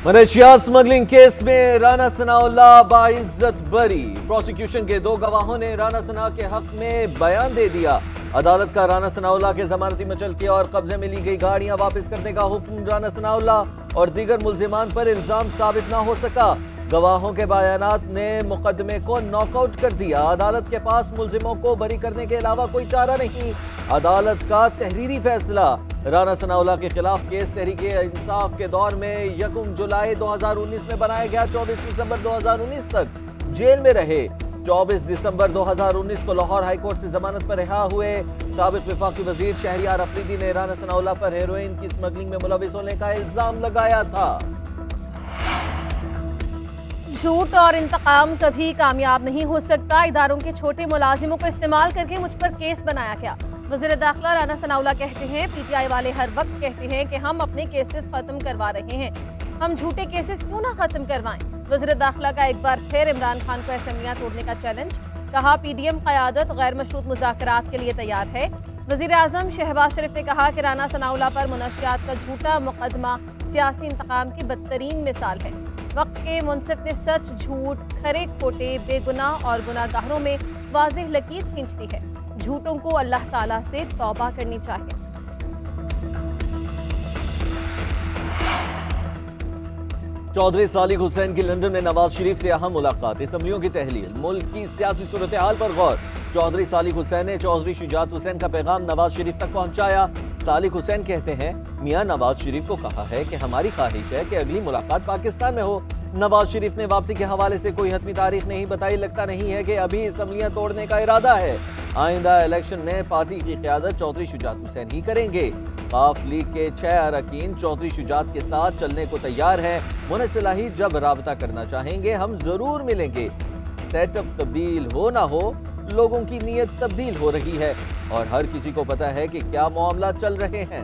منشیات smuggling case میں رانا ثناءاللہ باعزت بری۔ پروسیکیوشن کے 2 گواہوں نے رانا ثناء کے حق میں بیان دے دیا۔ عدالت کا رانا ثناءاللہ کے ضمانتی مچلتی اور قبضے میں لی گئی گاڑیاں واپس کرنے کا حکم۔ رانا ثناءاللہ اور دیگر ملزمان پر الزام ثابت نہ ہو سکا۔ گواہوں کے بیانات نے مقدمے کو ناک آؤٹ کر دیا۔ عدالت کے پاس ملزموں کو بری کرنے کے علاوہ کوئی چارہ نہیں۔ عدالت کا تحریری فیصلہ۔ رانا ثناءاللہ کے خلاف کیس تحریک انصاف کے دور میں 1 جولائی 2019 میں بنایا گیا۔ 24 دسمبر 2019 تک جیل میں رہے۔ 24 دسمبر 2019 کو لاہور ہائی کورٹ سے ضمانت پر رہا ہوئے سابق وفاقی وزیر شہریار افریدی نے رانا ثناءاللہ پر ہیروئن کی سمگلنگ میں ملوث ہونے کا الزام لگایا تھا۔ جھوٹ اور انتقام کبھی کامیاب نہیں ہو سکتا۔ اداروں کے چھوٹے ملازموں کو استعمال کر کے مجھ پر کیس بنایا گیا۔ وزیر داخلہ رانا ثناءاللہ کہتے ہیں پی ٹی آئی والے ہر وقت کہتے ہیں کہ ہم اپنے کیسز ختم کروا رہے ہیں، ہم جھوٹے کیسز کیوں نہ ختم کروائیں۔ وزیر داخلہ کا ایک بار پھر عمران خان کو اسمبلیاں توڑنے کا چیلنج۔ کہا پی ڈی ایم قیادت غیر مشروط مذاکرات کے لیے تیار ہے۔ وزیر اعظم شہباز شریف نے کہا کہ رانا ثناءاللہ پر منشیات کا جھوٹا مقدمہ سیاسی انتقام کی بدترین مثال ہے۔ وقت کے منصف نے سچ، جھوٹ، کھرے کھوٹے، بے گناہ اور گناہ گاروں میں واضح لکیر کھینچ دی ہے۔ جھوٹوں کو اللہ تعالیٰ سے توبہ کرنی چاہیے۔ چودھری صالح حسین کی لندن میں نواز شریف سے اہم ملاقات۔ اسمبلیوں کی تحلیل، ملک کی سیاسی صورتحال پر غور۔ چودھری صالح حسین نے چودھری شجاعت حسین کا پیغام نواز شریف تک پہنچایا۔ صالح حسین کہتے ہیں میاں نواز شریف کو کہا ہے کہ ہماری خواہش ہے کہ اگلی ملاقات پاکستان میں ہو۔ نواز شریف نے واپسی کے حوالے سے کوئی حتمی تاریخ نہیں بتائی۔ لگتا نہیں ہے کہ ابھی اسمبلیاں توڑنے کا ارادہ ہے۔ آئندہ الیکشن میں پارٹی کی قیادت چودھری شجاعت حسین ہی کریں گے۔ قاف لیگ کے 6 اراکین چودھری شجاعت کے ساتھ چلنے کو تیار ہیں۔ منصف صلاحی جب رابطہ کرنا چاہیں گے ہم ضرور ملیں گے۔ سیٹ اپ تبدیل ہو نہ ہو، لوگوں کی نیت تبدیل ہو رہی ہے اور ہر کسی کو پتہ ہے کہ کیا معاملات چل رہے ہیں۔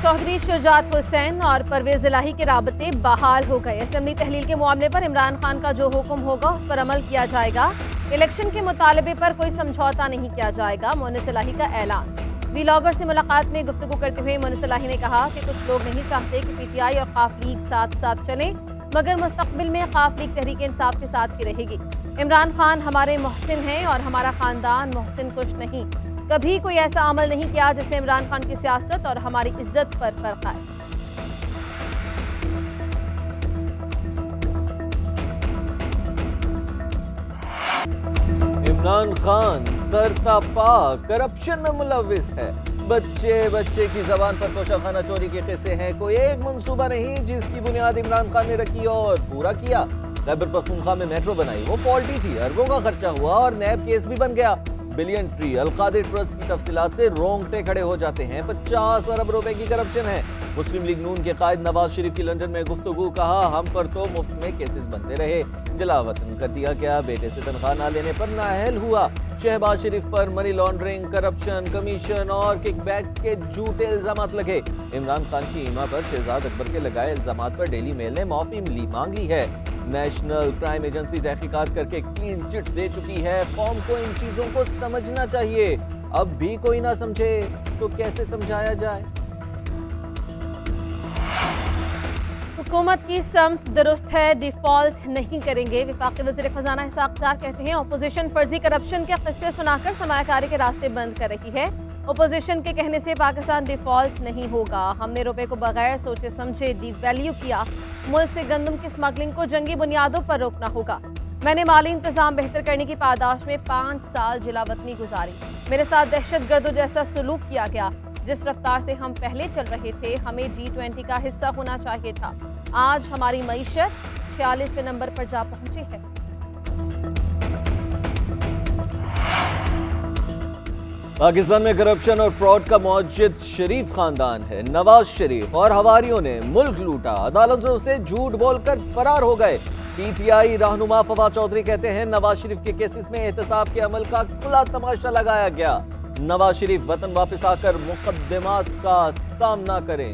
چودھری شجاعت حسین اور پرویز الہی کے رابطے بحال ہو گئے۔ اسمبلی تحلیل کے معاملے پر عمران خان کا جو حکم ہوگا اس پر عمل کیا جائے گا۔ الیکشن کے مطالبے پر کوئی سمجھوتا نہیں کیا جائے گا، مونس الہی کا اعلان۔ ویلاگر سے ملاقات میں گفتگو کرتے ہوئے مونس الہی نے کہا کہ کچھ لوگ نہیں چاہتے کہ پی ٹی آئی اور قاف لیگ ساتھ ساتھ چلیں، مگر مستقبل میں قاف لیگ تحریک انصاف کے ساتھ ہی رہے گی۔ عمران خان ہمارے محسن ہیں اور ہمارا خاندان محسن کش نہیں۔ کبھی کوئی ایسا عمل نہیں کیا جس سے عمران خان کی سیاست اور ہماری عزت پر فرق آئے۔ عمران خان سرتا پا کرپشن میں ملوث ہے۔ بچے کی زبان پر توشہ خانہ چوری کے قصے ہیں۔ کوئی ایک منصوبہ نہیں جس کی بنیاد عمران خان نے رکھی اور پورا کیا۔ خیبر پختونخوا میں میٹرو بنائی، وہ فالٹی تھی، اربوں کا خرچہ ہوا اور نیب کیس بھی بن گیا۔ بلین ٹری القادر ٹرسٹ کی تفصیلات سے رونگٹے کھڑے ہو جاتے ہیں۔ 50 ارب روپے کی کرپشن ہے۔ مسلم لیگ نون کے قائد نواز شریف کی لندن میں گفتگو، کہا ہم پر تو مفت میں کیسز بنتے رہے، جلا وطن کر دیا گیا، بیٹے سے تنخواہ نہ لینے پر نااہل ہوا۔ شہباز شریف پر منی لانڈرنگ، کرپشن، کمیشن اور کک بیکس کے جھوٹے الزامات لگے۔ عمران خان کی ایما پر شہزاد اکبر کے لگائے الزامات پر ڈیلی میل نے معافی مانگ لی ہے۔ نیشنل کرائم ایجنسی تحقیقات کر کے کلین چٹ دے چکی ہے۔ قوم کو ان چیزوں کو سمجھنا چاہیے۔ اب بھی کوئی نہ سمجھے تو کیسے سمجھایا جائے؟ حکومت کی سمت درست ہے، ڈیفالٹ نہیں کریں گے۔ وفاقی وزیر خزانہ اسحاق ڈار کہتے ہیں اپوزیشن فرضی کرپشن کے قصے سنا کر سرمایہ کاری کے راستے بند کر رہی ہے۔ اپوزیشن کے کہنے سے پاکستان ڈیفالٹ نہیں ہوگا۔ ہم نے روپے کو بغیر سوچے سمجھے ڈی ویلیو کیا۔ ملک سے گندم کی سمگلنگ کو جنگی بنیادوں پر روکنا ہوگا۔ میں نے مالی انتظام بہتر کرنے کی پاداش میں 5 سال جلا وطنی گزاری۔ میرے ساتھ دہشت گردوں جیسا سلوک کیا گیا۔ جس رفتار سے ہم پہلے چل رہے تھے ہمیں G20 کا حصہ ہونا چاہیے تھا۔ آج ہماری معیشت 46ویں نمبر پر جا پہنچی ہے۔ پاکستان میں کرپشن اور فراڈ کا موجد شریف خاندان ہے۔ نواز شریف اور حواریوں نے ملک لوٹا، عدالتوں سے جھوٹ بول کر فرار ہو گئے۔ پی ٹی آئی رہنما فواد چودھری کہتے ہیں نواز شریف کے کیسز میں احتساب کے عمل کا کھلا تماشا لگایا گیا۔ نواز شریف وطن واپس آ کر مقدمات کا سامنا کریں۔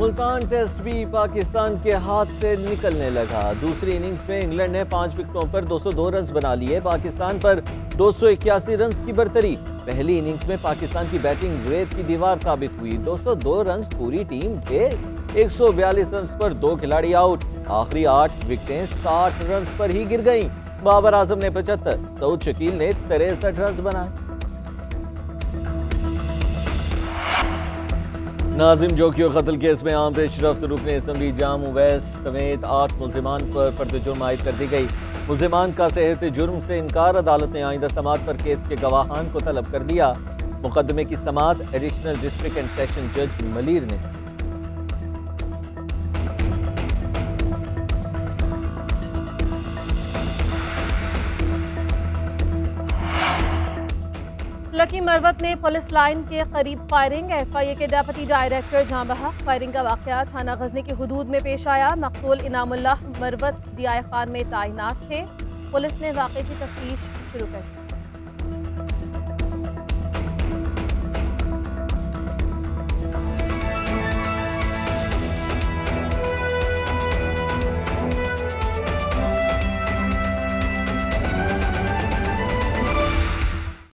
ملتان ٹیسٹ بھی پاکستان کے ہاتھ سے نکلنے لگا. دوسری اننگز میں انگلینڈ نے 5 وکٹوں پر 202 رنز بنا لیے. پاکستان پر 281 رنز کی برتری. پہلی اننگز میں پاکستان کی بیٹنگ ریت کی دیوار ثابت ہوئی. 202 رنز پوری ٹیم کے 142 رنز پر 2 کھلاڑی آؤٹ. آخری 8 وکٹیں 60 رنز پر ہی گر گئیں. بابر اعظم نے 75, سعود شکیل نے 63 رنز بنائے. ناظم جوکیو قتل کیس میں عام پیش رفت رکن اسمبلی جام اویس سمیت 8 ملزمان پر فرد جرم عائد کر دی گئی. ملزمان کا صحت جرم سے انکار. عدالت نے آئندہ سماعت پر کیس کے گواہان کو طلب کر لیا. مقدمے کی سماعت ایڈیشنل ڈسٹرکٹ اینڈ سیشن جج ملیر نے. لکی مروت نے پولیس لائن کے قریب فائرنگ. ایف آئی اے کے ڈیپٹی ڈائریکٹر جہاں بحق. فائرنگ کا واقعہ تھانہ غزنی کی حدود میں پیش آیا. مقتول انعام اللہ مروت ڈی آئی خان میں تعینات تھے. پولیس نے واقعے کی تفتیش شروع کر دی.